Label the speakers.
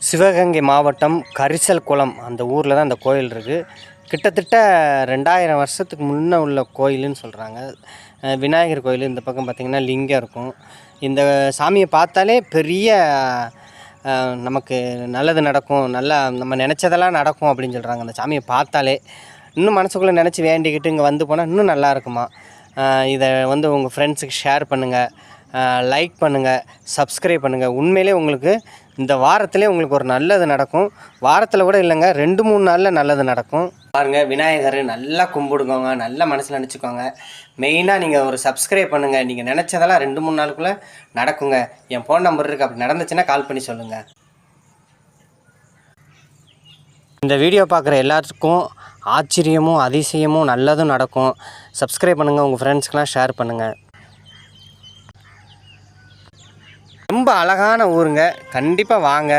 Speaker 1: சிவகங்கை மாவட்டம் கரிசல் குளம் அந்த ஊரில் தான் அந்த கோயில் இருக்குது. கிட்டத்தட்ட 2000 வருஷத்துக்கு முன்னே உள்ள கோயிலுன்னு சொல்கிறாங்க. விநாயகர் கோயில். இந்த பக்கம் பார்த்திங்கன்னா லிங்கம் இருக்கும். இந்த சாமியை பார்த்தாலே பெரிய நமக்கு நல்லது நடக்கும், நல்லா நம்ம நினச்சதெல்லாம் நடக்கும் அப்படின்னு சொல்கிறாங்க. அந்த சாமியை பார்த்தாலே இன்னும் மனசுக்குள்ளே நினச்சி வேண்டிக்கிட்டு இங்கே வந்து போனால் இன்னும் நல்லா இருக்குமா. இதை உங்கள் ஃப்ரெண்ட்ஸுக்கு ஷேர் பண்ணுங்கள், லைக் பண்ணுங்கள், சப்ஸ்கிரைப் பண்ணுங்கள். உண்மையிலே உங்களுக்கு இந்த வாரத்திலே உங்களுக்கு ஒரு நல்லது நடக்கும். வாரத்தில் கூட இல்லைங்க, 2-3 நாளில் நல்லது நடக்கும். பாருங்கள், விநாயகர் நல்லா கும்பிடுங்க, நல்லா மனசில் நினச்சிக்கோங்க. மெயினாக நீங்கள் ஒரு சப்ஸ்கிரைப் பண்ணுங்கள். நீங்கள் நினச்சதெல்லாம் 2-3 நாளுக்குள்ளே நடக்குங்க. என் ஃபோன் நம்பர் இருக்குது, அப்படி நடந்துச்சுன்னா கால் பண்ணி சொல்லுங்கள். இந்த வீடியோ பார்க்குற எல்லாத்துக்கும் ஆச்சரியமும் அதிசயமும் நல்லதும் நடக்கும். சப்ஸ்கிரைப் பண்ணுங்கள், உங்கள் ஃப்ரெண்ட்ஸ்க்கெலாம் ஷேர் பண்ணுங்கள். ரொம்ப அழகான ஊருங்க, கண்டிப்பாக வாங்க.